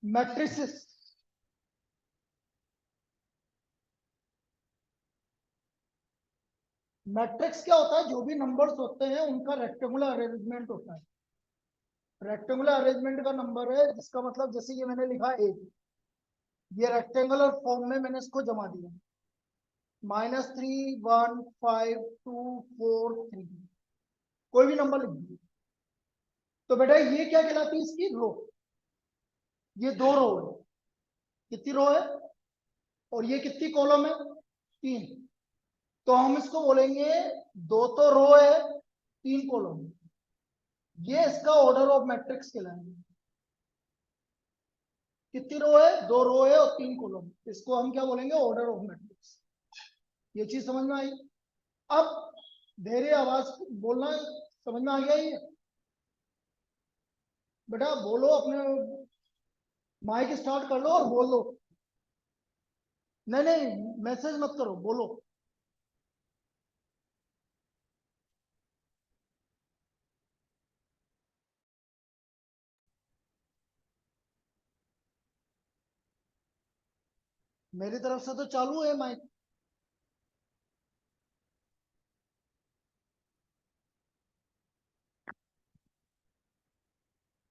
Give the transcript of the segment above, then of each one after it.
Matrices. Matrix क्या होता है? जो भी नंबर्स होते हैं उनका रेक्टेंगुलर अरेंजमेंट होता है। रेक्टेंगुलर अरेंजमेंट का नंबर है, जिसका मतलब जैसे ये मैंने लिखा 8, ये रेक्टेंगुलर फॉर्म में मैंने इसको जमा दिया, -3 1 5 2 4 3, कोई भी नंबर लिख दीजिए। तो बेटा ये क्या कहलाती है? इसकी रो। ये 2 रो है। कितनी रो है? और ये कितनी कॉलम है? 3। तो हम इसको बोलेंगे 2 तो रो है, 3 कॉलम। ये इसका ऑर्डर ऑफ मैट्रिक्स कहलाएंगे। कितनी रो है? 2 रो है और 3 कॉलम। इसको हम क्या बोलेंगे? Order of matrix. ये चीज समझ में आई? अब धैर्य आवाज बोलना, समझ में आ गया ये? बेटा बोलो, अपने माइक स्टार्ट कर लो और बोल दो। नहीं नहीं, मैसेज मत करो, बोलो। मेरी तरफ से तो चालू है माइक।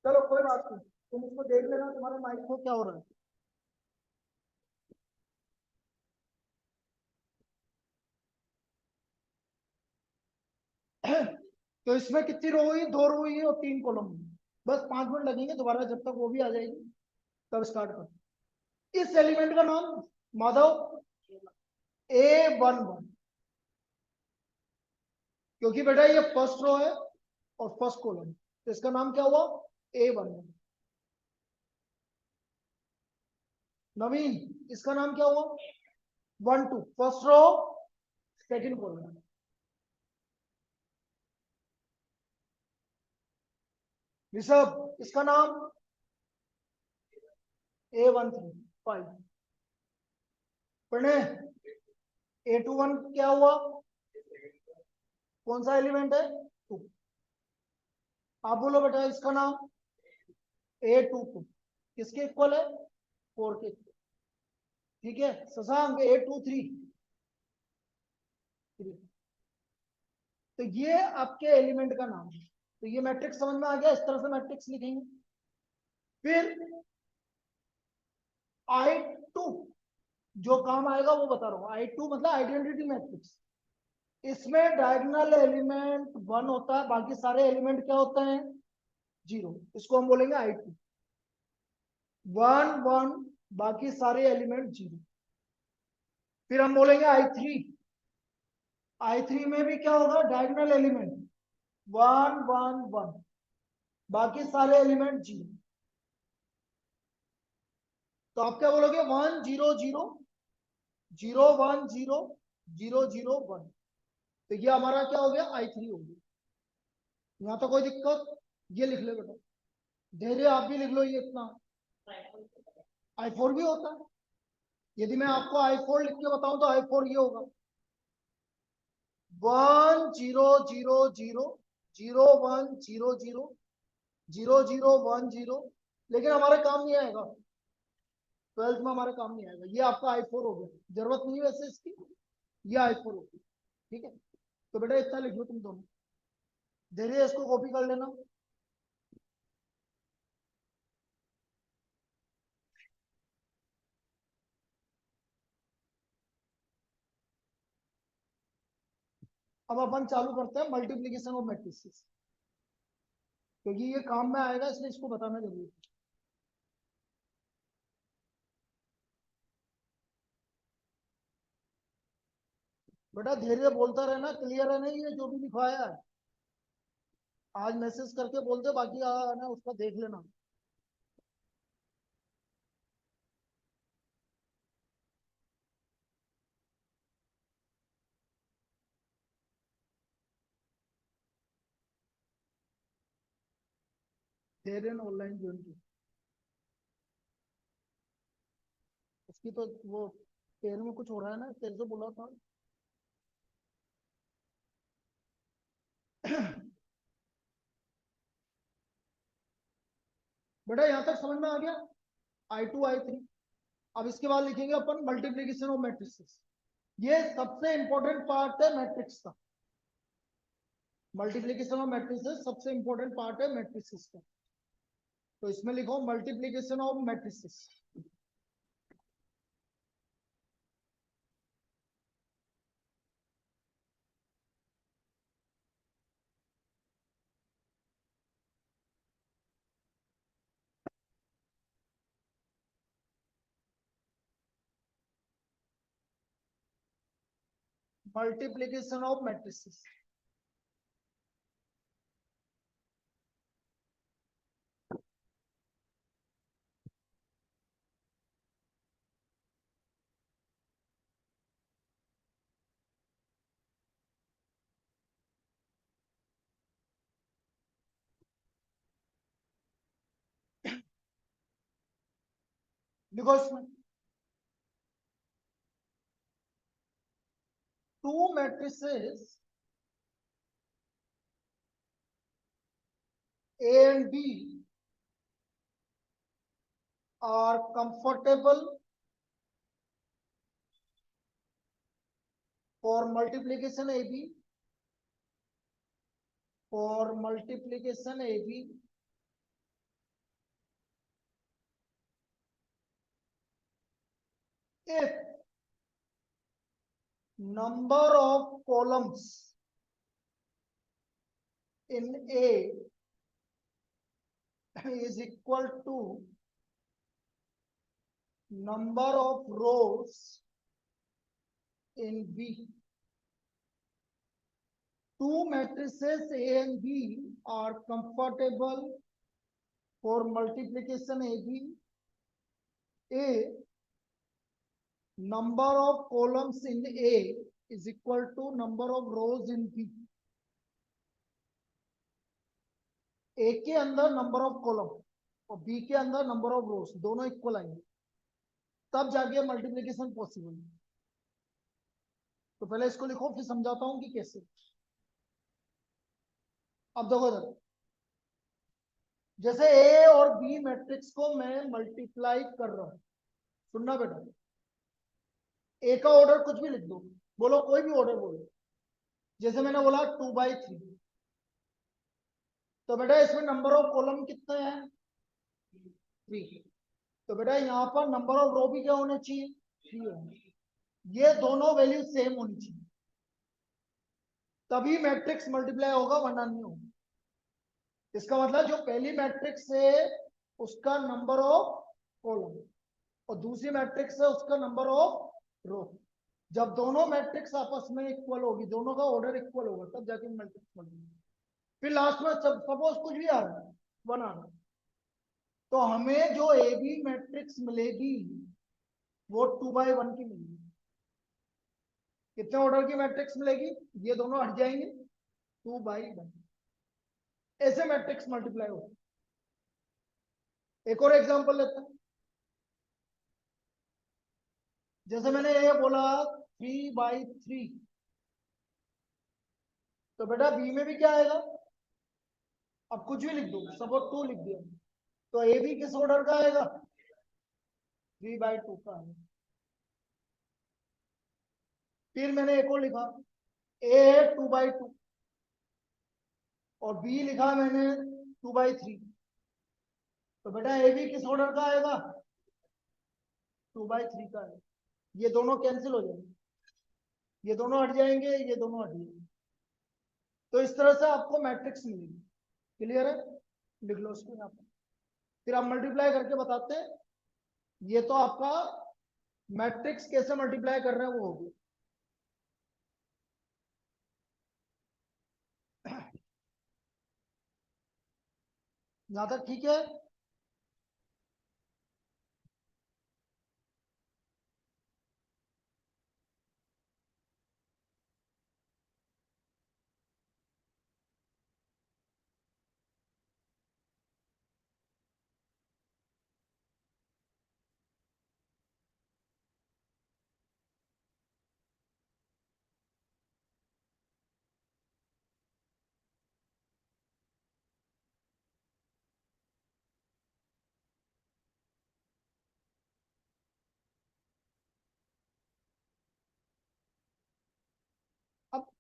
चलो कोई बात नहीं, तुम उसको देख लेना तुम्हारे माइक को क्या हो रहा है। तो इसमें कितनी रो हुई? 2 रो हुई और 3 कॉलम हुई। बस 5 मिनट लगेंगे दोबारा, जब तक वो भी आ जाएगी तब स्टार्ट कर। इस एलिमेंट का नाम माधव A11, क्योंकि बेटा ये फर्स्ट रो है और फर्स्ट कॉलम, तो इसका नाम क्या हुआ? A11। नवीन, इसका नाम क्या हुआ? 12, first row second column. Rishabh, इसका नाम A13 5। प्रणय, A21 क्या हुआ? कौन सा एलिमेंट है? 2। आप बोलो बेटा, इसका नाम A22 किसके इक्वल है? 4 के। ठीक है शशांक, A23 3। तो ये आपके एलिमेंट का नाम है। तो ये मैट्रिक्स समझ में आ गया? इस तरह से मैट्रिक्स लिखेंगे। फिर I2 जो काम आएगा वो बता रहा हूं। I2 मतलब आइडेंटिटी मैट्रिक्स। इसमें डायगोनल एलिमेंट 1 होता है, बाकी सारे एलिमेंट क्या होते हैं? 0। इसको हम बोलेंगे I2। 1 1, बाकी सारे एलिमेंट 0। फिर हम बोलेंगे I3। I3 में भी क्या होगा? डायगोनल एलिमेंट 1 1 1, बाकी सारे एलिमेंट 0। तो आप क्या बोलोगे? 1 0 0 0 1 0 0 0 1। तो ये हमारा क्या हो गया? I3 हो गया। यहाँ तो कोई दिक्कत? ये लिख ले बेटा, धैर्य आप भी लिख लो ये इतना। I4 भी होता है। यदि मैं आपको I4 लिख के बताऊं तो I4 ये होगा 1 0 0 0 0 1 0 0 0 0 1 0। लेकिन हमारे काम नहीं आएगा, 12th में हमारे काम नहीं आएगा। ये आपका I4 हो गया, जरूरत नहीं है वैसे इसकी। ये I4 हो गया। ठीक है, तो बेटा इतना लिख लो तुम दोनों। धैर्य इसको कॉपी कर लेना। अब अपन चालू करते हैं मल्टीप्लीकेशन ऑफ मैट्रिसेस, क्योंकि ये काम में आएगा इसलिए इसको बताना जरूरी है। बेटा धैर्य बोलता रहना, क्लियर है नहीं ये जो भी लिखवाया है? आज मैसेज करके बोलते, बाकी ना उसका देख लेना। धैर्य ने ऑनलाइन ज्वाइन की, उसकी तो वो पैर में कुछ हो रहा है ना, तेरे से बोला था। बेटा यहाँ तक समझ में आ गया? I2 I3। अब इसके बाद लिखेंगे अपन मल्टीप्लीकेशन ऑफ मैट्रिसेस। ये सबसे इंपॉर्टेंट पार्ट है मैट्रिक्स का। मल्टीप्लीकेशन ऑफ मैट्रिसेस सबसे इंपॉर्टेंट पार्ट है मैट्रिसेस का। तो इसमें लिखो multiplication of matrices. Multiplication of matrices. लिखो इसमें two matrices A and B are comfortable for multiplication AB, for multiplication AB if number of columns in A is equal to number of rows in B. Two matrices A and B are comfortable for multiplication AB if number of columns in A is equal to number of rows in B. ए के अंदर number of column और B के अंदर number of रोज दोनों equal आएंगे, तब जाके multiplication possible है। तो पहले इसको लिखो, फिर समझाता हूं कि कैसे। अब देखो इधर, जैसे ए और बी मैट्रिक्स को मैं मल्टीप्लाई कर रहा हूं, सुनना बेटा। ए का ऑर्डर कुछ भी लिख दो, बोलो कोई भी ऑर्डर बोलो। जैसे मैंने बोला 2/3, तो बेटा इसमें नंबर ऑफ कॉलम कितने हैं? 3। तो बेटा यहाँ पर नंबर ऑफ रो भी क्या होने चाहिए? 3 होने। ये दोनों वैल्यू सेम होनी चाहिए, तभी मैट्रिक्स मल्टीप्लाई होगा, वरना नहीं होगा। इसका मतलब जो पहली मैट्रिक्स है उसका नंबर ऑफ कॉलम और दूसरी मैट्रिक्स है उसका नंबर ऑफ रो, जब दोनों मैट्रिक्स आपस में इक्वल होगी, दोनों का ऑर्डर इक्वल होगा, तब जाके मैट्रिक्स मल्टीप्लाई। फिर लास्ट में सपोज कुछ भी आ रहा है, 1 आ रहा है, तो हमें जो ए बी मैट्रिक्स मिलेगी वो 2/1 की मिलेगी। कितने ऑर्डर की मैट्रिक्स मिलेगी? ये दोनों हट जाएंगे, 2/1। ऐसे मैट्रिक्स मल्टीप्लाई होते। एक और एग्जांपल लेते हैं। जैसे मैंने ये बोला 3/3, तो बेटा बी में भी क्या आएगा? अब कुछ भी लिख दो, सपोज 2 लिख दिया, तो ए भी किस ऑर्डर का आएगा? 3/2 का आएगा। फिर मैंने एक और लिखा, ए है 2/2 और बी लिखा मैंने 2/3, तो बेटा ए भी किस ऑर्डर का आएगा? 2/3 का है। ये दोनों कैंसिल हो जाएंगे, ये दोनों हट जाएंगे, ये दोनों हट जाएंगे। तो इस तरह से आपको मैट्रिक्स मिलेगी। क्लियर है? लिख लो उसको यहाँ पर, फिर आप मल्टीप्लाई करके बताते हैं। ये तो आपका मैट्रिक्स कैसे मल्टीप्लाई कर रहे हैं वो होगी। यहां तक ठीक है?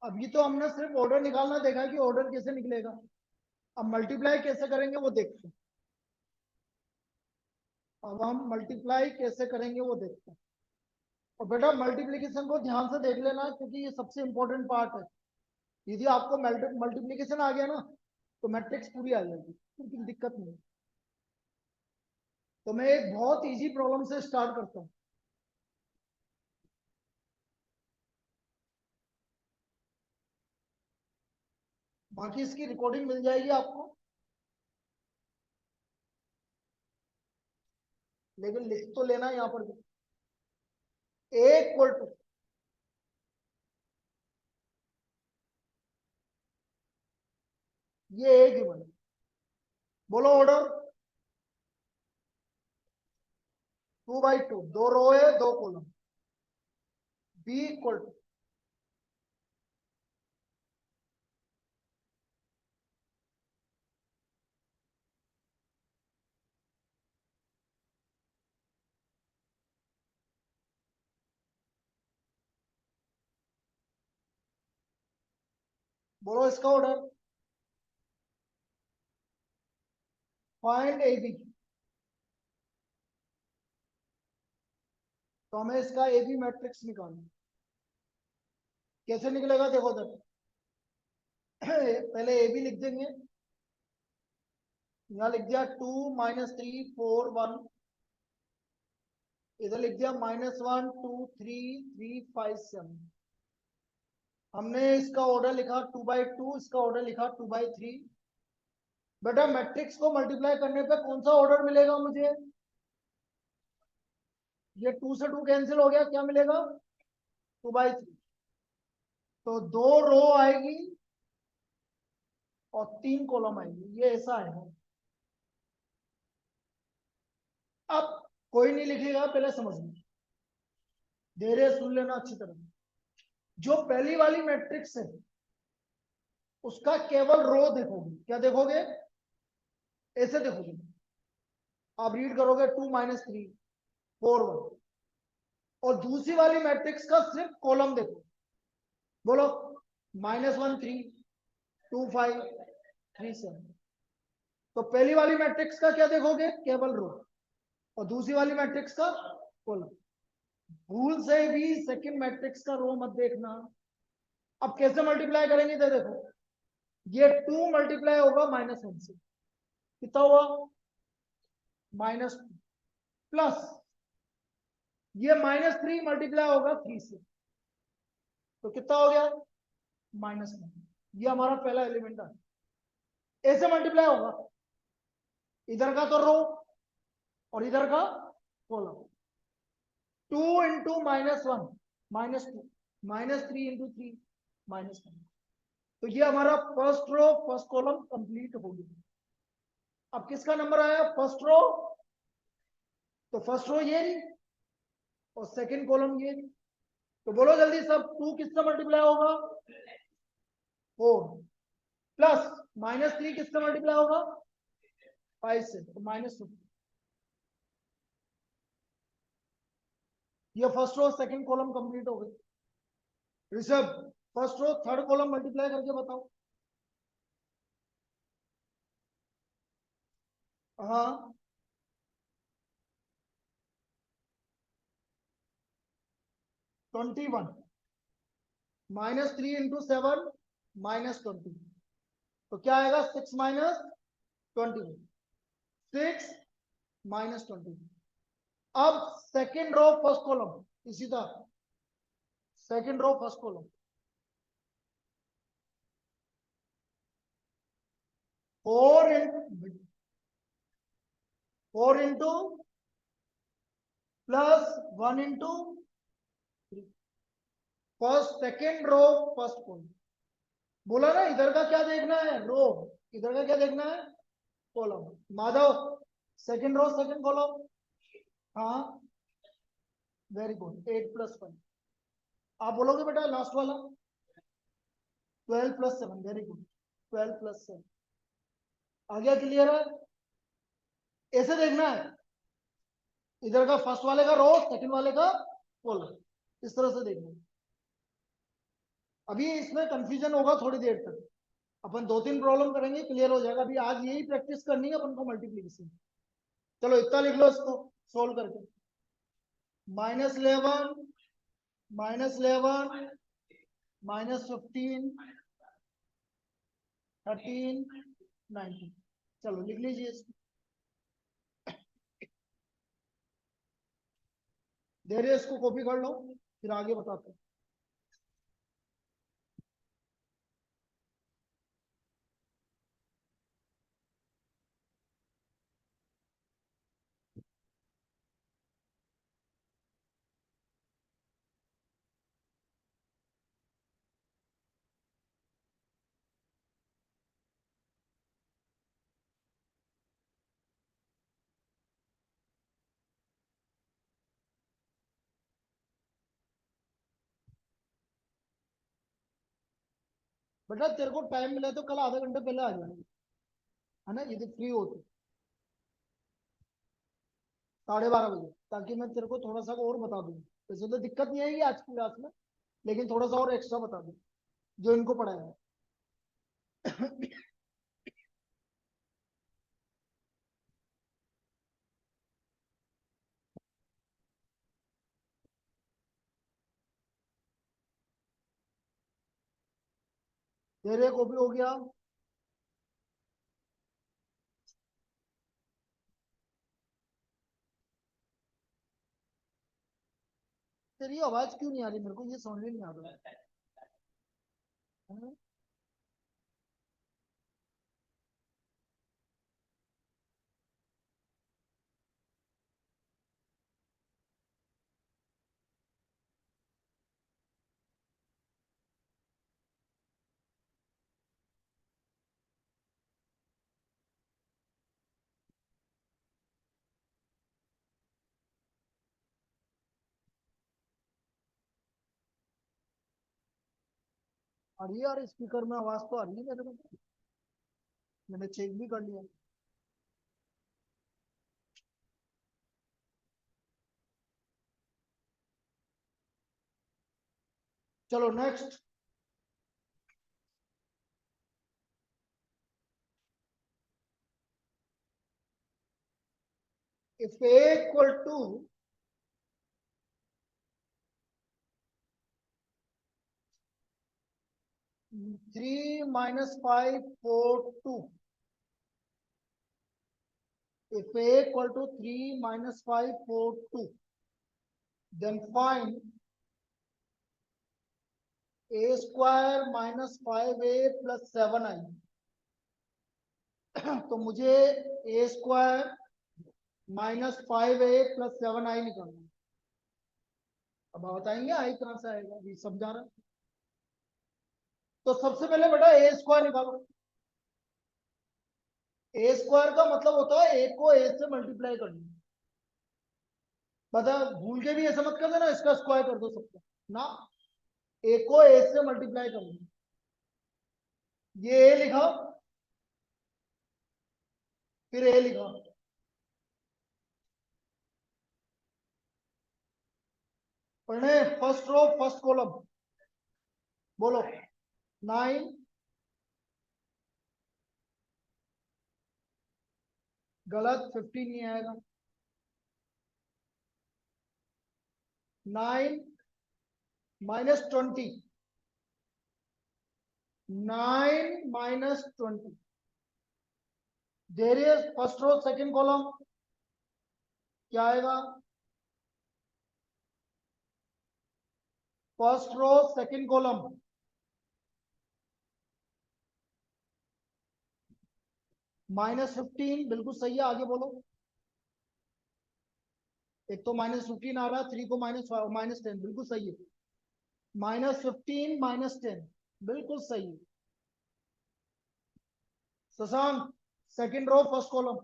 अभी तो हमने सिर्फ ऑर्डर निकालना देखा कि ऑर्डर कैसे निकलेगा, अब मल्टीप्लाई कैसे करेंगे वो देखते हैं। अब हम मल्टीप्लाई कैसे करेंगे वो देखते हैं। और बेटा मल्टीप्लीकेशन को ध्यान से देख लेना क्योंकि ये सबसे इंपॉर्टेंट पार्ट है। यदि आपको मल्टीप्लीकेशन आ गया ना तो मैट्रिक्स पूरी आ जाएगी, क्योंकि दिक्कत नहीं। तो मैं एक बहुत इजी प्रॉब्लम से स्टार्ट करता हूँ। बाकी इसकी रिकॉर्डिंग मिल जाएगी आपको, लेकिन लिख तो लेना यहाँ पर भी। ए इक्वल टू ये ए गिवन है, बोलो ऑर्डर 2/2, 2 रो है 2 कॉलम। बी इक्वल टू बोलो इसका ऑर्डर, फाइंड ए बी। तो हमें इसका ए बी मैट्रिक्स निकालना, कैसे निकलेगा देखो जरा। पहले ए बी लिख देंगे, यहाँ लिख दिया 2 -3 4 1, इधर लिख दिया -1 2 3 3 5 7। हमने इसका ऑर्डर लिखा 2/2, इसका ऑर्डर लिखा 2/3। बेटा मैट्रिक्स को मल्टीप्लाई करने पे कौन सा ऑर्डर मिलेगा मुझे? ये 2 से 2 कैंसिल हो गया, क्या मिलेगा? 2/3। तो 2 रो आएगी और 3 कॉलम आएगी, ये ऐसा है। अब कोई नहीं लिखेगा, पहले समझ लो, धैर्य सुन लेना अच्छी तरह। जो पहली वाली मैट्रिक्स है उसका केवल रो देखोगे, क्या देखोगे? ऐसे देखोगे। आप रीड करोगे 2 -3 4 1, और दूसरी वाली मैट्रिक्स का सिर्फ कॉलम देखो। बोलो -1 3 2 5 3 7। तो पहली वाली मैट्रिक्स का क्या देखोगे? केवल रो, और दूसरी वाली मैट्रिक्स का कॉलम। भूल से भी सेकंड मैट्रिक्स का रो मत देखना। अब कैसे मल्टीप्लाई करेंगे तो देखो, ये 2 मल्टीप्लाई होगा -1 से, कितना हुआ? -2, प्लस ये -3 मल्टीप्लाई होगा 3 से, तो कितना हो गया? -1। ये हमारा पहला एलिमेंट है। ऐसे मल्टीप्लाई होगा, इधर का तो रो और इधर का कॉलम। 2 into -1 -2, -3 into 3 -1। तो ये हमारा first row first column complete हो गया। अब किसका नंबर आया? First row. तो फर्स्ट रो ये नहीं और सेकंड कॉलम ये नहीं। तो बोलो जल्दी सब, 2 किससे मल्टीप्लाई होगा? 4, प्लस -3 किससे मल्टीप्लाई होगा? 5 से, तो -2। ये first row second column complete हो गई। Rishabh first row third column multiply करके बताओ। हाँ, -21 -3 इंटू 7 -20, तो क्या आएगा? 6 -21, 6 -20। अब सेकेंड रो फर्स्ट कॉलम इसी तरह, second row first column 4 into +1 into first second row first column. बोला ना इधर का क्या देखना है? रो। इधर का क्या देखना है? Column. Madhav second row second column. हाँ, वेरी गुड, 8 + 5। आप बोलोगे बेटा लास्ट वाला 12 + 7, वेरी गुड, 12 + 7 आ गया, क्लियर है? ऐसे देखना है, इधर का फर्स्ट वाले का रो सेकंड वाले का कॉलम, इस तरह से देखना है। अभी इसमें कंफ्यूजन होगा थोड़ी देर तक, अपन 2-3 प्रॉब्लम करेंगे, क्लियर हो जाएगा। अभी आज यही प्रैक्टिस करनी है अपन को, मल्टीप्लीकेशन। चलो इतना लिख लो इसको सोल्व करके। -11 -11 -15 13 19। चलो लिख लीजिए इसको। धैर्य इसको कॉपी कर लो, फिर आगे बताते हैं। बेटा तेरे को टाइम मिला तो कल आधा घंटे पहले आ जाना, है ना, यदि फ्री हो तो 12:30 बजे, ताकि मैं तेरे को थोड़ा सा और बता दूं। वैसे तो दिक्कत नहीं आएगी आज की क्लास में, लेकिन थोड़ा सा और एक्स्ट्रा बता दूं जो इनको पढ़ाया है। तेरे कॉपी हो गया। तेरी आवाज क्यों नहीं आ रही, मेरे को ये समझ में नहीं आ रहा है। आ रही है यार, स्पीकर में आवाज तो आ रही है मेरे को, मैंने चेक भी कर लिया। चलो next. If a equal to 3 -5 4 2, if a equal to 3 -5 4 2, then find a square -5a plus 7i। तो मुझे a square -5a plus 7i निकालना है। अब आप बताएंगे आई कहां से आएगा, ये समझा रहा है। तो सबसे पहले बेटा ए स्क्वायर निकालो। ए स्क्वायर का मतलब होता है ए को ए से मल्टीप्लाई करना। बता, भूल के भी ऐसा मत कर देना इसका स्क्वायर कर दो सबका ना, ए को ए से मल्टीप्लाई करना। ये ए लिखा, फिर ए लिखा, पढ़ने फर्स्ट रो फर्स्ट कॉलम। बोलो 9, गलत, 50 नहीं आएगा। 9 -20, 9 -20। There is first row second column, क्या आएगा? फर्स्ट रो सेकंड कॉलम -15, बिल्कुल सही है, आगे बोलो। एक तो -15 आ रहा है, 3 को -10, बिल्कुल सही है। -15 -10, बिल्कुल सही है। Shashank second row first column.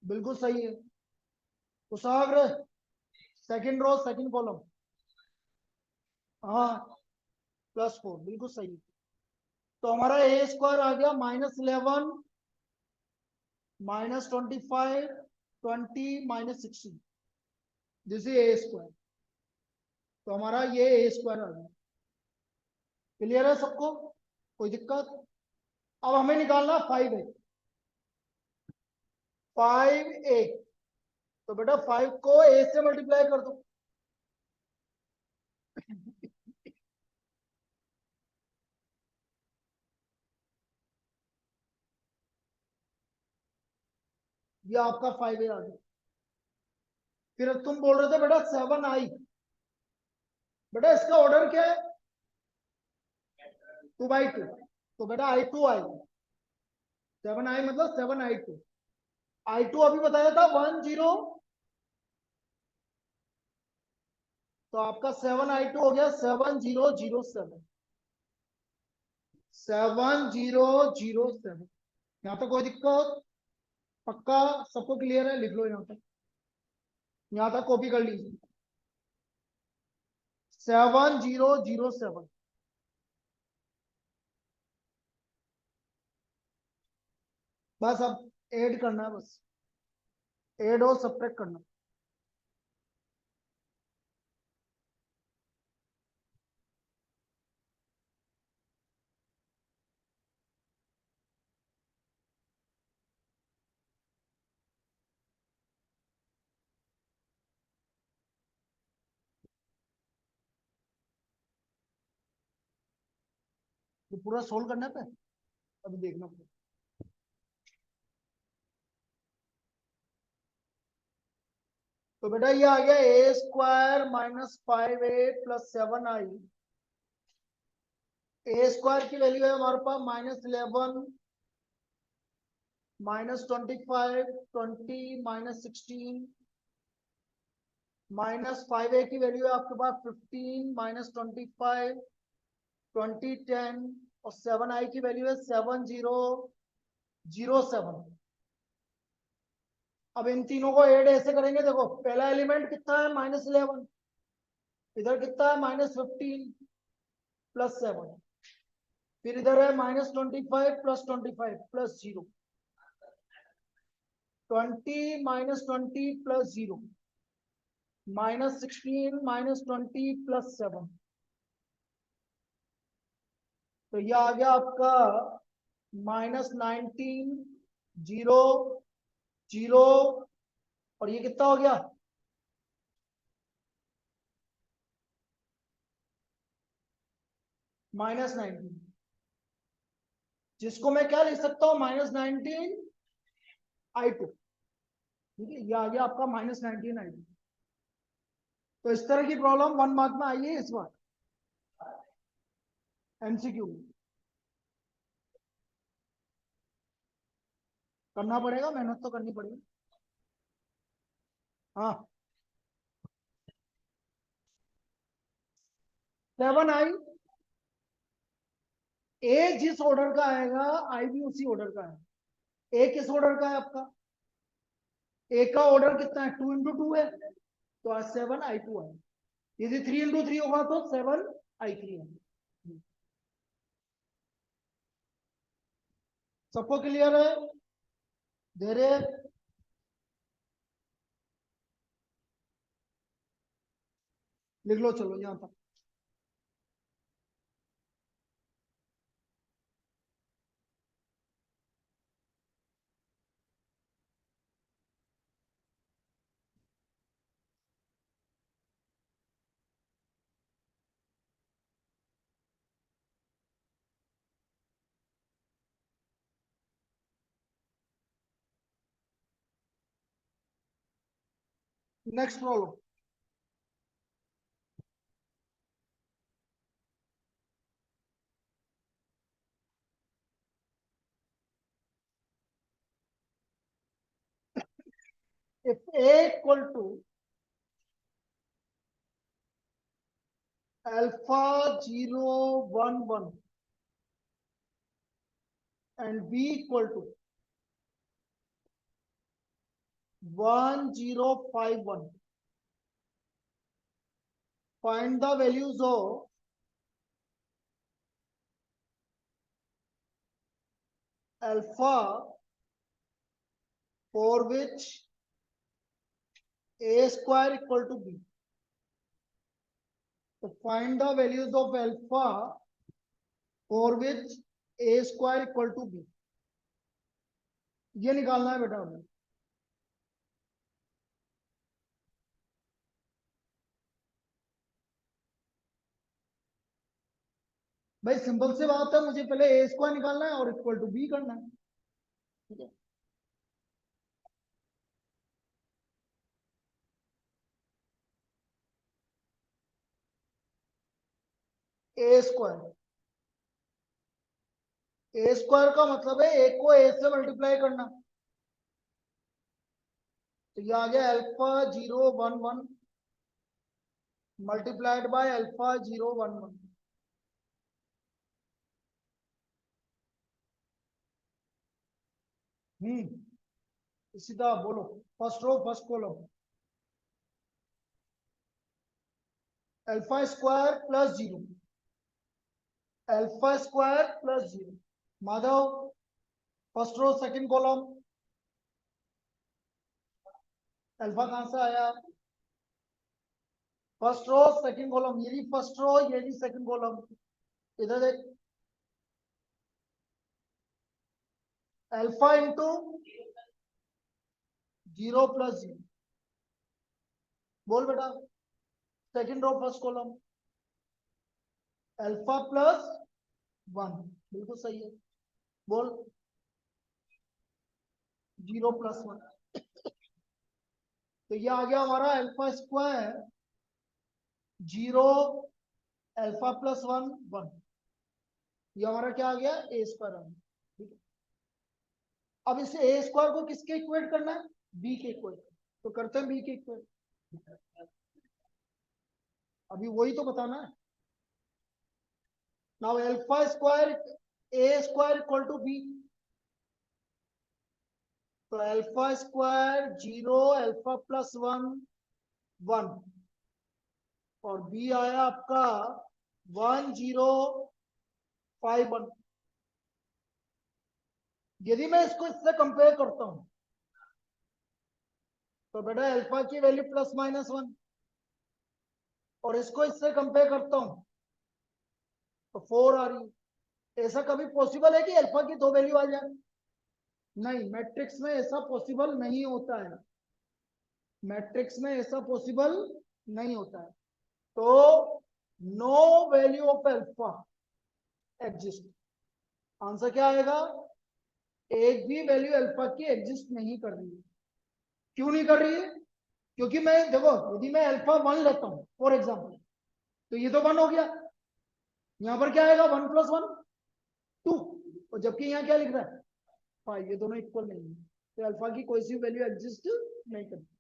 बिल्कुल सही है। Kushagra second row second column, हाँ +4, बिल्कुल सही है। तो हमारा ए स्क्वायर आ गया -11 -25 20 minus 16, this is a square. तो हमारा ये ए स्क्वायर आ गया। क्लियर है सबको, कोई दिक्कत? अब हमें निकालना 5a। 5a, तो बेटा 5 को a से मल्टीप्लाई कर दो। ये आपका 5a आ गया। फिर तुम बोल रहे थे बेटा 7i, बेटा इसका ऑर्डर क्या है? 2/2, तो बेटा i2 आएगा। 7i मतलब 7i2। i2 अभी बताया था 10, तो आपका 7i2 हो गया 7007। 7007। यहाँ तक कोई दिक्कत? पक्का सबको क्लियर है? लिख लो यहाँ तक, यहाँ तक कॉपी कर लीजिए। 7007। बस अब ऐड करना है, बस ऐड और सब्ट्रैक्ट करना। तो पूरा सोल्व करना पे अभी देखना पड़ेगा। तो बेटा ये आ गया A square minus 5a plus 7i। A square की वैल्यू है हमारे पास -11, -25, 20, -16, -5a की वैल्यू है आपके पास 15, -25, 20, 10, और 7i की वैल्यू है 7007। अब इन तीनों को ऐड ऐसे करेंगे, देखो पहला एलिमेंट कितना है -11, इधर कितना है -15 प्लस 7, फिर इधर है -25 प्लस 25 प्लस 0, 20 -20 प्लस 0, -16 -20 प्लस 7। तो ये आ गया आपका -19, 0, 0, और ये कितना हो गया -19, जिसको मैं क्या लिख सकता हूं -19i2। ठीक है, ये आ गया आपका -19i2। तो इस तरह की प्रॉब्लम 1 मार्क में आई है इस बार एमसीक्यू में। करना पड़ेगा, मेहनत तो करनी पड़ेगी। हाँ 7i, ए जिस ऑर्डर का आएगा आई भी उसी ऑर्डर का है। ए किस ऑर्डर का है आपका? ए का ऑर्डर कितना है? 2 × 2 है, तो आज 7i2 है। यदि 3 × 3 होगा तो 7i3 है। सबको क्लियर है? धीरे लिख लो, चलो यहां तक। Next problem. if a equal to alpha 0 1 1 and b equal to 1 0 5 1, find the values of alpha for which A square equal to B. तो find the values of alpha for which A square equal to B, ये निकालना है बेटा हमें। भाई simple सी बात है, मुझे पहले ए स्क्वायर निकालना है और इक्वल टू बी करना है। ठीक है, ए स्क्वायर, ए स्क्वायर का मतलब है ए को ए से मल्टीप्लाई करना। तो ये आ गया अल्फा 0 1 1 मल्टीप्लाइड बाय अल्फा 0 1 1। सीधा बोलो, first row first column, alpha square plus 0, alpha square plus 0। Madhav, first row second column, alpha कहां से आया? फर्स्ट रो सेकंड कॉलम, ये भी फर्स्ट रो ये भी सेकंड कॉलम। इधर देख, अल्फा इंटू 0 + 0। बोल बेटा, second row first column, alpha plus 1, बिल्कुल सही है। बोल 0 + 1। तो ये आ गया हमारा अल्फा स्क्वायर 0, अल्फा प्लस 1 1। ये हमारा क्या आ गया? ए स्क्वायर आ गया। ठीक है, अब इसे ए स्क्वायर को किसके इक्वेट करना है? बी के इक्वेट। तो करते हैं बी के इक्वेट, अभी वही तो बताना है। Now alpha square A square equal to B. तो अल्फा स्क्वायर 0, अल्फा प्लस 1 1, और बी आया आपका 1051। यदि मैं इसको इससे कंपेयर करता हूं तो बेटा अल्फा की वैल्यू ±1, और इसको इससे कंपेयर करता हूं तो 4 आ रही है। ऐसा कभी पॉसिबल है कि अल्फा की दो वैल्यू आ जाए? नहीं, मैट्रिक्स में ऐसा पॉसिबल नहीं होता है, मैट्रिक्स में ऐसा पॉसिबल नहीं होता है। तो no value of alpha exist. Answer क्या आएगा? एक भी वैल्यू अल्फा की एग्जिस्ट नहीं कर रही है। क्यों नहीं कर रही है? क्योंकि मैं देखो, यदि मैं अल्फा 1 लेता हूं फॉर एग्जाम्पल, तो ये तो 1 हो गया, यहां पर क्या आएगा? 1 + 1 2, और जबकि यहाँ क्या लिख रहा है? 5। ये दोनों इक्वल नहीं है, तो अल्फा की कोई सी वैल्यू एग्जिस्ट नहीं करती।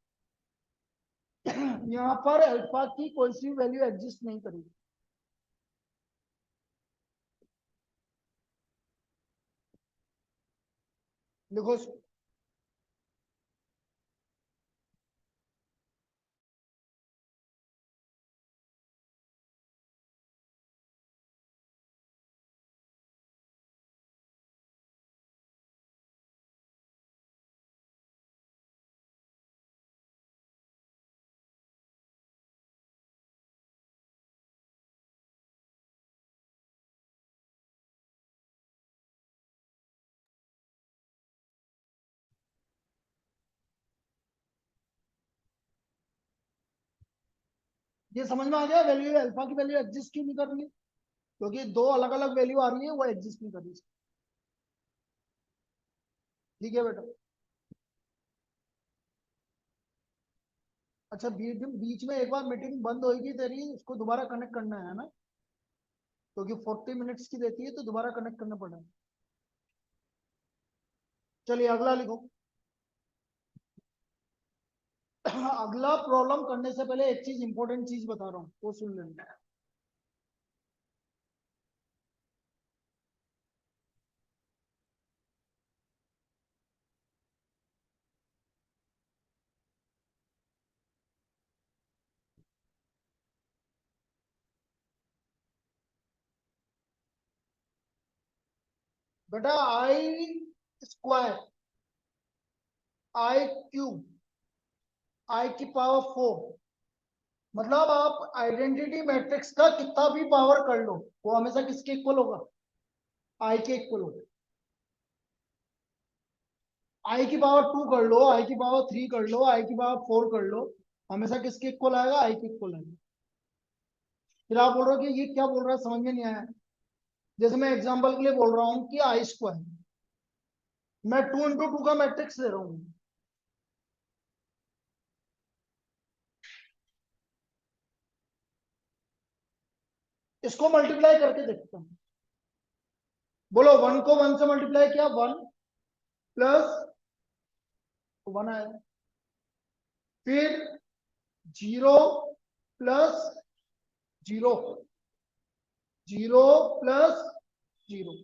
यहाँ पर अल्फा की कोई सी वैल्यू एग्जिस्ट नहीं करेगी। देखो, ये समझ में आ गया वैल्यू अल्फा की वैल्यू एग्जिस्ट क्यों नहीं कर रही है? क्योंकि दो अलग अलग वैल्यू आ रही है, वो एग्जिस्ट नहीं कर रही। ठीक है बेटा। अच्छा, बीच में एक बार मीटिंग बंद होगी तेरी, उसको दोबारा कनेक्ट करना है ना? क्योंकि 40 मिनट्स की देती है, तो दोबारा कनेक्ट करना पड़ेगा। चलिए अगला लिखो। अगला प्रॉब्लम करने से पहले एक चीज, इंपॉर्टेंट चीज बता रहा हूँ, वो सुन लेना। बेटा आई स्क्वायर, आई क्यूब, आई की पावर 4, मतलब आप आइडेंटिटी मैट्रिक्स का कितना भी पावर कर लो वो हमेशा किसके इक्वल होगा, आई के इक्वल होगा। आई की पावर 2 कर लो, आई की पावर 3 कर लो, आई की पावर 4 कर लो, हमेशा किसके इक्वल आएगा, आई के इक्वल आएगा। फिर आप बोल रहे हो कि ये क्या बोल रहा है, समझ में नहीं आया। जैसे मैं एग्जांपल के लिए बोल रहा हूँ कि आई स्क्वायर, मैं 2 into 2 का मैट्रिक्स ले रहा हूँ, इसको मल्टीप्लाई करके देखता हूँ। बोलो 1 को 1 से मल्टीप्लाई किया, 1 प्लस 1 आया, फिर 0 प्लस 0, 0 प्लस 0,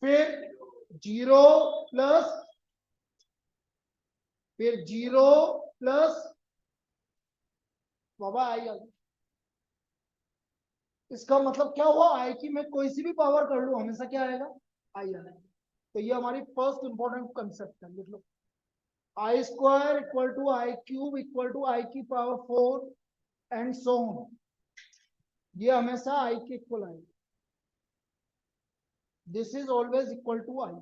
फिर 0 प्लस, फिर 0 प्लस, बाबा आई आ गई। इसका मतलब क्या हुआ, आई की मैं कोई सी भी पावर कर लू हमेशा क्या आएगा, आई आएगा। तो ये हमारी फर्स्ट इंपॉर्टेंट कंसेप्ट है, लिख लो। I square equal to I cube equal to I की पावर 4 एंड सो ऑन, ये हमेशा आई के इक्वल आएगा। This is always equal to I.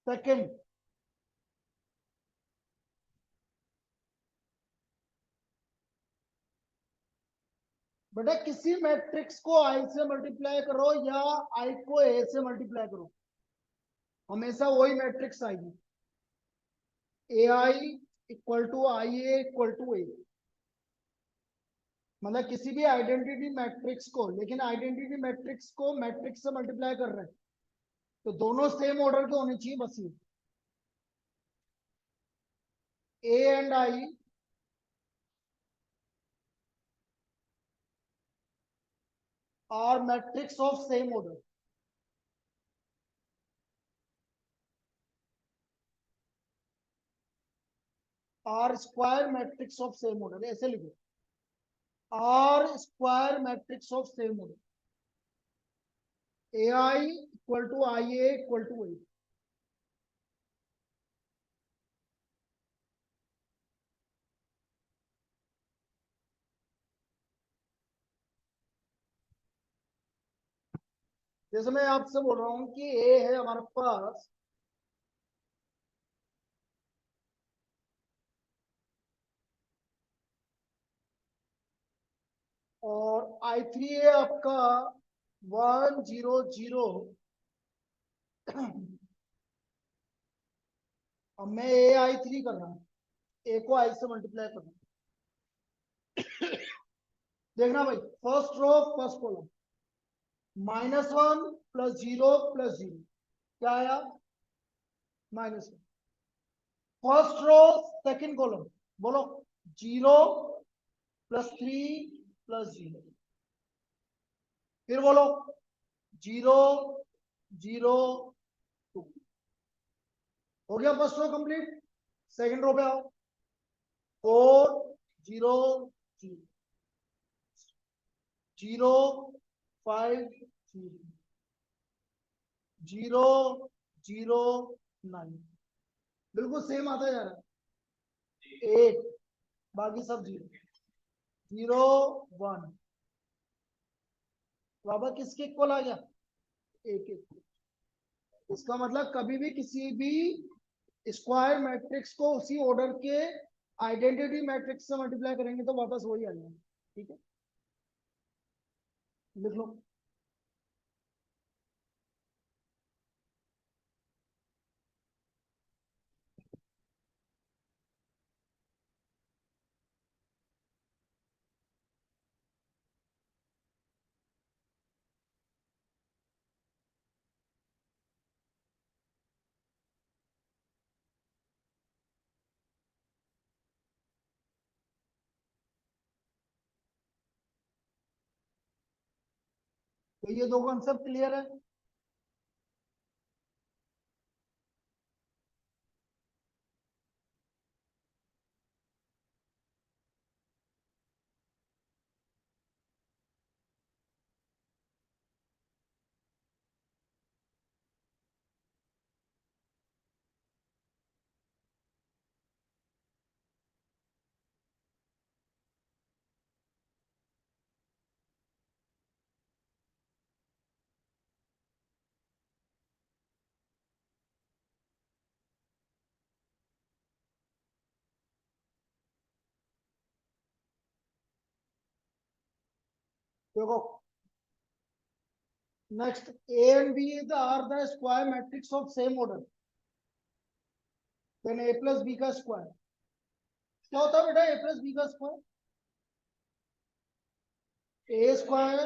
Second, बेटा किसी मैट्रिक्स को आई से मल्टीप्लाई करो या आई को ए से मल्टीप्लाई करो, हमेशा वही मैट्रिक्स आएगी, A I equal to I A equal to A. मतलब किसी भी आइडेंटिटी मैट्रिक्स को, लेकिन आइडेंटिटी मैट्रिक्स को मैट्रिक्स से मल्टीप्लाई कर रहे हैं तो दोनों सेम ऑर्डर के होने चाहिए, बस ये A and I are matrix of same order, are square matrix of same order, ऐसे लिखो, are square matrix of same order, A I equal to I A equal to A. जैसे मैं आपसे बोल रहा हूं कि ए है हमारे पास, और आई थ्री है आपका 1 0 0। अब मैं ए आई थ्री कर रहा हूँ, ए को आई से मल्टीप्लाई कर रहा हूँ। देखना भाई, first row first column, -1 plus 0 plus 0, क्या आया, -1। फर्स्ट रो सेकंड कॉलम, बोलो 0 प्लस 3 प्लस 0, फिर बोलो 0 0 2। हो गया first row complete. Second row पे आओ, 4 0 0 0 5 0 0 0 9, बिल्कुल सेम आता जा रहा है, 8, बाकी सब 0 0 1, बाबा किसके इक्वल आ गया, एक एक। इसका मतलब कभी भी किसी भी स्क्वायर मैट्रिक्स को उसी ऑर्डर के आइडेंटिटी मैट्रिक्स से मल्टीप्लाई करेंगे तो वापस वही आ जाएगा, ठीक है, लिख लो। तो ये दो कॉन्सेप्ट क्लियर है। देखो next, A and B are the square matrix of same order, then A plus B का स्क्वायर क्या होता है बेटा? A plus B का square A square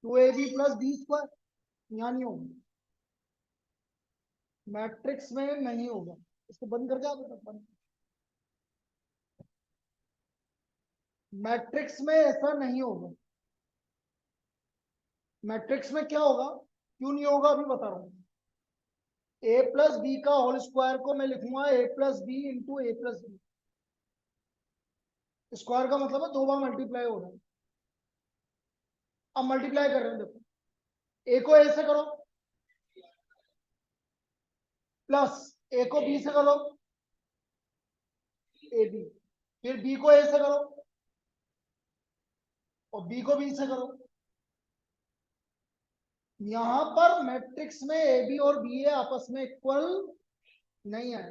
2AB plus B square. यहाँ नहीं होगा, मैट्रिक्स में नहीं होगा। इसको बंद करके आप बंद। मैट्रिक्स में ऐसा नहीं होगा। मैट्रिक्स में क्या होगा, क्यों नहीं होगा अभी बता रहा हूं। ए प्लस बी का होल स्क्वायर को मैं लिखूंगा ए plus B into A plus B. Square का मतलब है दो बार मल्टीप्लाई हो रहा है। अब मल्टीप्लाई कर रहे हैं, देखो ए को ए से करो प्लस ए को बी से करो ए बी, फिर बी को ए से करो और बी को बी से करो। यहां पर मैट्रिक्स में ए बी और बी ए आपस में इक्वल नहीं है।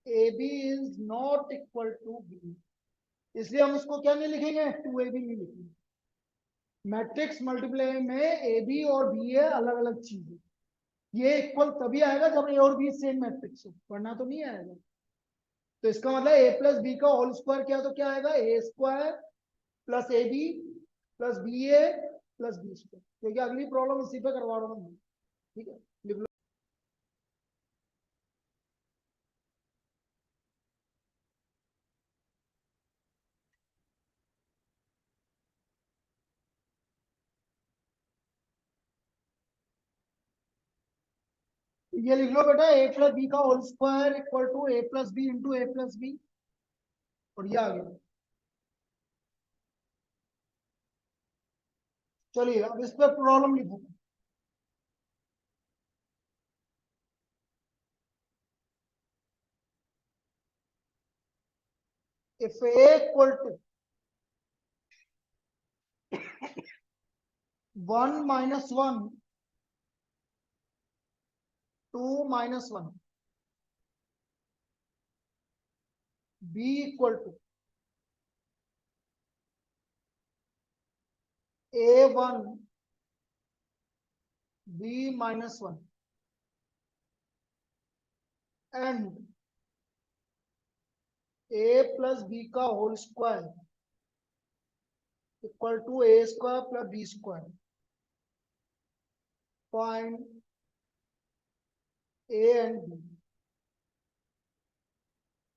A B is not equal to B, इसलिए हम इसको क्या नहीं लिखेंगे, टू ए बी नहीं लिखेंगे। मैट्रिक्स मल्टीप्लाई में ए बी और बी ए अलग अलग चीज है। ये इक्वल तभी आएगा जब ए और बी सेम मैट्रिक्स हो, वरना तो नहीं आएगा। तो इसका मतलब ए प्लस बी का होल स्क्वायर क्या, तो क्या आएगा, A square plus A B plus B A plus B square. क्योंकि अगली प्रॉब्लम इसी पे करवा रहा हूँ, ठीक है। लिख लो, ये लिख लो बेटा, ए प्लस बी का whole square equal to A plus B into A plus B, और ये आ गया। चलिए अब इस पर प्रॉब्लम लिखो। If A equal to 1 minus 1 2 minus 1, b equal to a1 b minus 1 and a plus b का whole square equal to A square plus B square. Find A and B,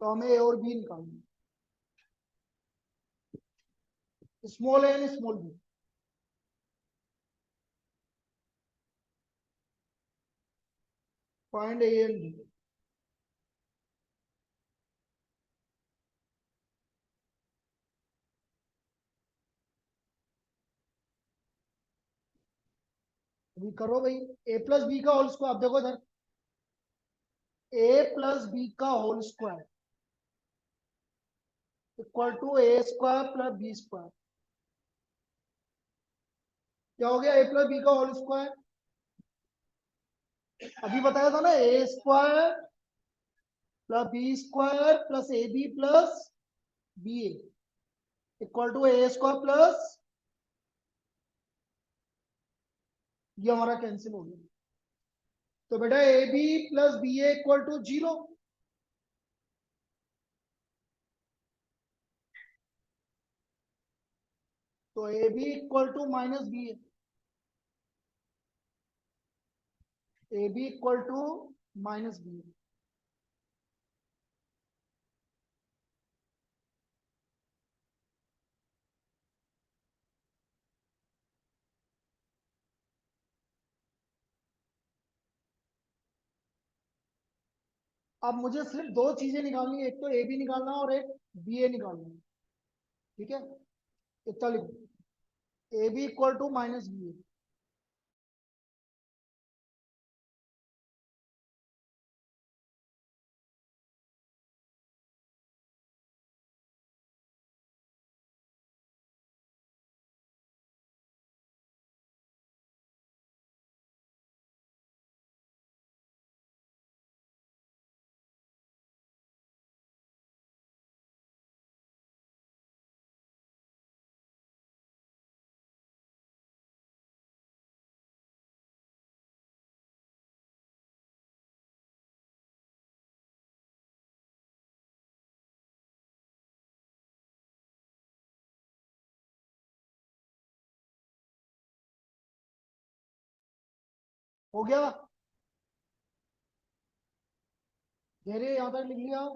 तो हमें ए और B निकालना, small A and small B. Find A and B. अभी करो भाई, A plus B का whole square, अब देखो इधर, ए प्लस बी का whole square equal to A square plus B square. क्या हो गया, ए प्लस बी का होल स्क्वायर, अभी बताया था ना, ए square plus B square plus A B plus B A equal to A square plus, ये हमारा कैंसिल हो गया। तो बेटा A B plus B A equal to 0, तो A B equal to minus B A B equal to minus B. अब मुझे सिर्फ दो चीजें निकालनी है, एक तो ए बी निकालना है और एक बी ए निकालना है, ठीक है। इतना लिखो, A B equal to minus B A. हो गया, धैर्य यहाँ तक लिख लिया।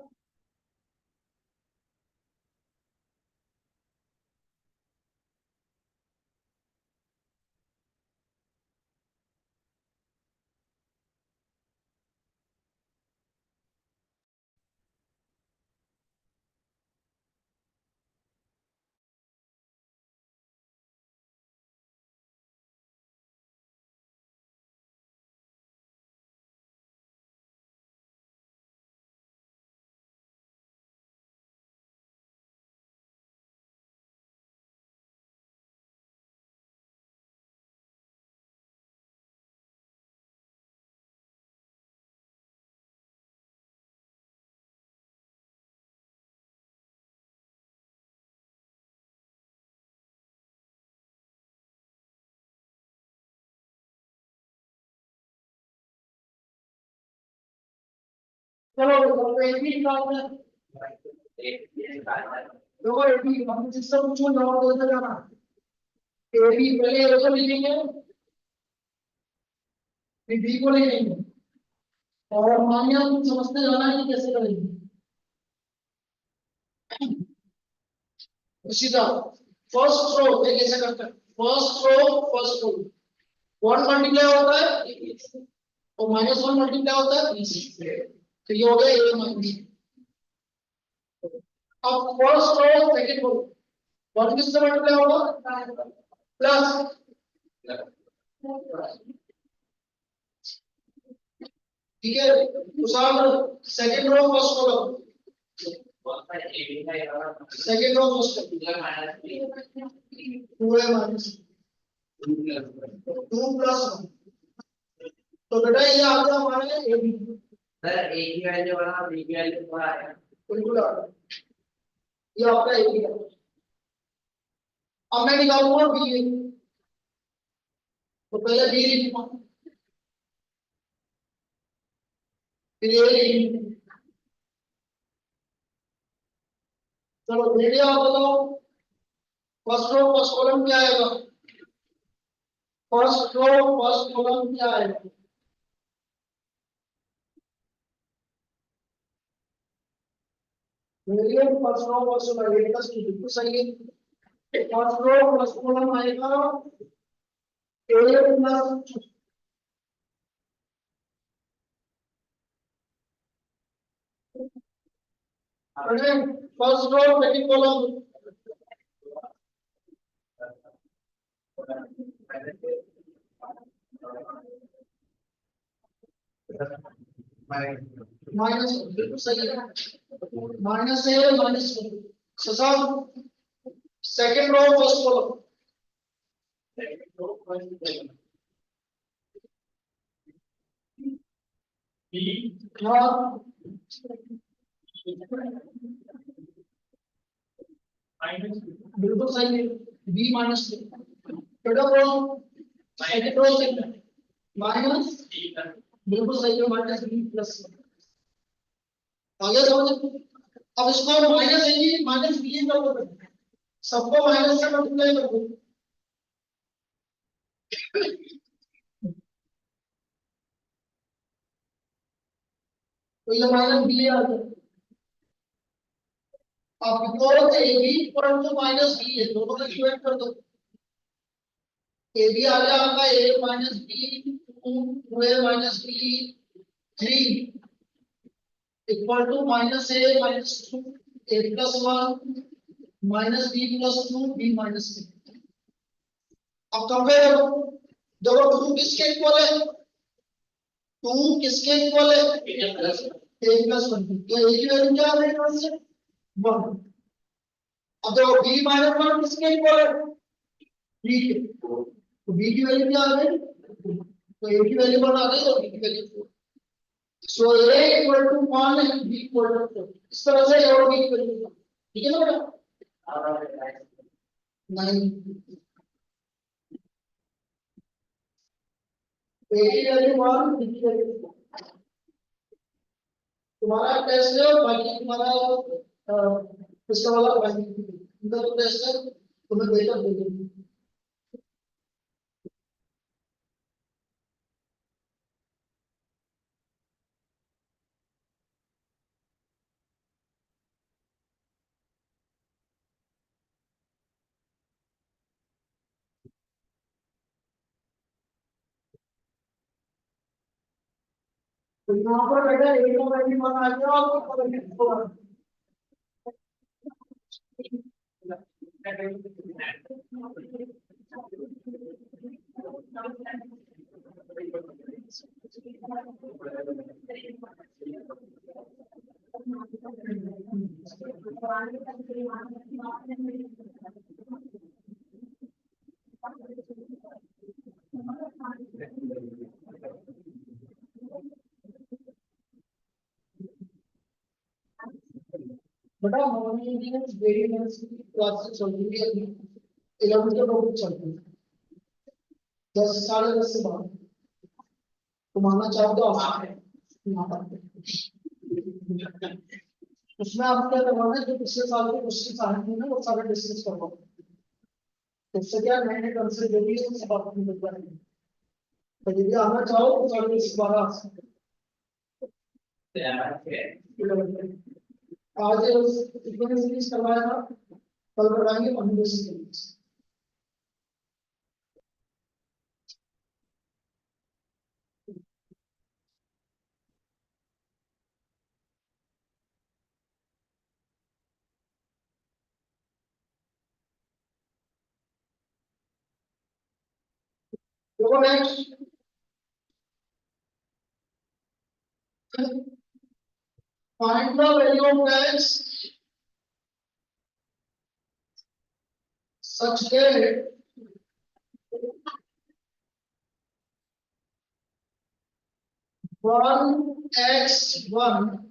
चलो एक भी निकालना है। देखो एक भी हम जिससे पूछो जवाब देते जाना। ए बी पहले ए को लिखेंगे, फिर बी को लिखेंगे, और मानिए तुम समझते जाना है कि कैसे करेंगे। उसी का फर्स्ट रो ये कैसे करते हैं, फर्स्ट रो वन मल्टीप्लाई होता है और माइनस वन मल्टीप्लाई होता है बी से, तो ये हो गया ए माइनस। अब first row second row one किससे मल्टीप्लाई होगा प्लस, ठीक है। उसाम second row first column, second row first two है माइनस टू प्लस वन, तो बेटा ये आ गया हमारे ए बी। सर ए की वैल्यू बना बी की वैल्यू थोड़ा आया, बिल्कुल आ गया, ये आपका ए बी है। अब मैं निकालूंगा बी, तो पहले बी लिखूंगा फिर ए लिखूंगा। चलो मेरे आप बताओ फर्स्ट रो फर्स्ट कॉलम क्या आएगा, फर्स्ट रो फर्स्ट कॉलम क्या आएगा, मेरे फर्स्ट रो फर्स्ट कॉलम ये प्लस टू बिल्कुल सही है। फर्स्ट रो फर्स्ट कॉलम आएगा A plus, first row second column minus बिल्कुल सही है, माइनस है माइनस सब सेकंड रो फर्स्ट कॉलम, हाँ बिल्कुल सही है, B minus third row second row से माइनस बिल्कुल सही है, माइनस बी प्लस आगे समझ। अब इसको माइनस ए माइनस बी कर दो, सबको माइनस से मल्टीप्लाई कर दो, तो ये माइनस बी आ गया। अब because A B equal to minus B है, दोनों को इक्वेट कर दो, ए बी आ गया आपका A minus B two A minus B three equal to minus A minus two A plus one minus B plus two B minus B. अब compare करो, देखो टू किसके इक्वल है, टू किसके इक्वल है ए प्लस वन, तो ए की value क्या आ रही है से वन। अब देखो बी माइनस वन किसके इक्वल है बी के, तो बी की वैल्यू क्या आ गई, तो ए की वैल्यू वन आ गई और बी की value four, so A equal to one and B equal to four, इस तरह से ए और बी की वैल्यू, ठीक है ना बेटा। नहीं ए की वैल्यू वन बी की वैल्यू फोर, तुम्हारा टेस्ट है और बाकी तुम्हारा इसका वाला बाकी इनका तो टेस्ट है, तुम्हें बेहतर दे देंगे। तो यहाँ पर बेटा ए का वैल्यू 1 आ गया और बी का वैल्यू 4 आ गया। बेटा होमोजेनियस वेरिएंस की क्लासेस चल रही है अभी 11th के टॉपिक चल रहे हैं 10 10:30 से बाद तो मानना चाहो तो आप यहाँ पर उसमें आप क्या करवाना है जो पिछले साल के क्वेश्चन आए थे ना वो सारे डिस्कस करवाओ तो इससे क्या नए नए कंसेप्ट जो भी है उससे बात नहीं कर पाएंगे तो यदि आना चाहो तो सारे इस बार आ सकते हैं आज इतने सीरीज करवाया था कल करवाएंगे पंद्रह सीरीज देखो next find the value of x such that 1x1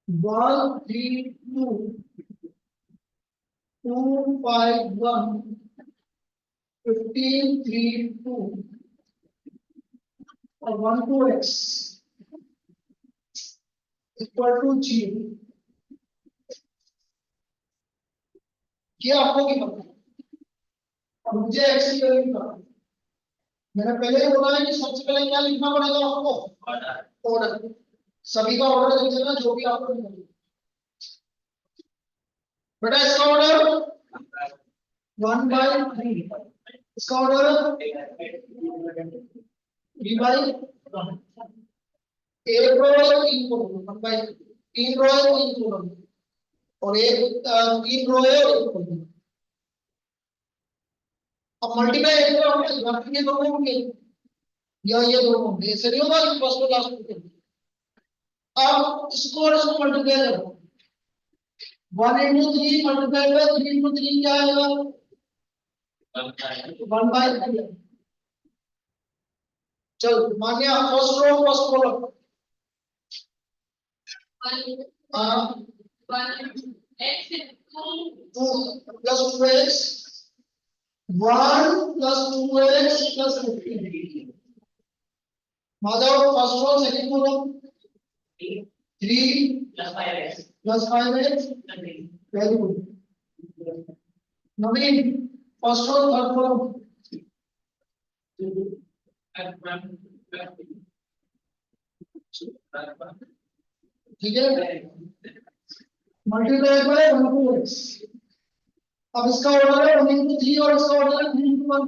132 251 1532 और 12x इक्वल टू 0 ये आपको क्या पता और मुझे x की वैल्यू पता मैंने पहले ही बोला है कि सबसे पहले क्या लिखना पड़ेगा आपको ऑर्डर सभी का ऑर्डर लिख देना जो भी आपको मिलेगा बेटा इसका ऑर्डर 1/3 इसका ऑर्डर 3/1 एक रो है 3 कॉलम 1/3 रो है 3 कॉलम और एक 3 रो है और 1 कॉलम अब मल्टीप्लाई एक बार होंगे बाकी ये दोनों होंगे या ये दोनों होंगे ऐसे नहीं होगा कि फर्स्ट और लास्ट में अब इसको और इसको मल्टीप्लाई करो 1 into 3 मल्टीप्लाई बाय 3 into 3 क्या आएगा 1/3 चल मान लिया फर्स्ट रो फर्स्ट कॉलम हाँ 2 plus 2x 1 plus 2x plus 15 Madhav first row second column 3 plus 5x very good Naveen first row third column ठीक है मल्टीप्लाई बाय 1/2x अब इसका ऑर्डर है 1 into 3 और इसका ऑर्डर है 3 into 1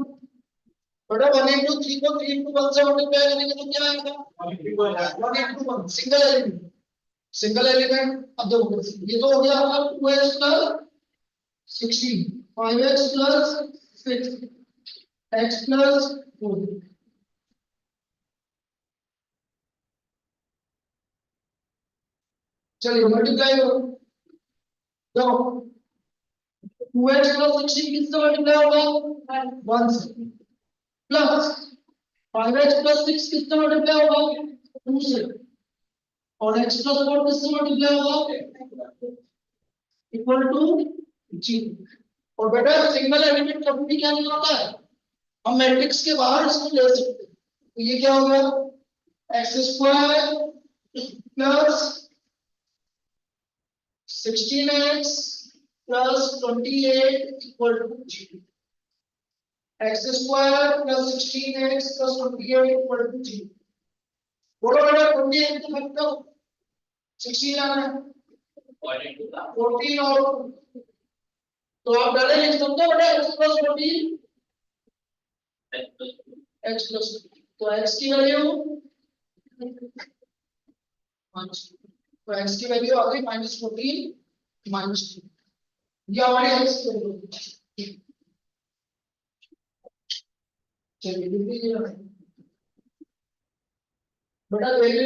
बेटा 1 into 3 को 3 into 1 से मल्टीप्लाई करेंगे तो क्या आएगा 1 into 1 सिंगल एलिमेंट अब देखो ये तो हो गया आपका 2x plus 16 5x plus 6 x plus 4 चलिए मल्टीप्लाई करो तो 2x plus 16 किससे मल्टीप्लाई होगा 1 से प्लस 5x plus 6 किससे मल्टीप्लाई होगा 2 से और x plus 4 किससे मल्टीप्लाई होगा इक्वल टू 0 और बेटा सिंगल एलिमेंट कभी भी क्या नहीं होता है हम मैट्रिक्स के बाहर इसको ले सकते हैं तो ये क्या हो गया x square plus 16x plus 28 equal to 0 x square plus 16x plus 28 equal to 0 बोलो बेटा 28 को मत दो 16 आना है 14 और तो आप डायरेक्ट लिख सकते हो बेटा x plus 14 x plus तो x की वैल्यू तो x की वैल्यू आ गई -14 -2, ये हमारी x की वैल्यू। चलिए लिख लीजिए बेटा, वैल्यू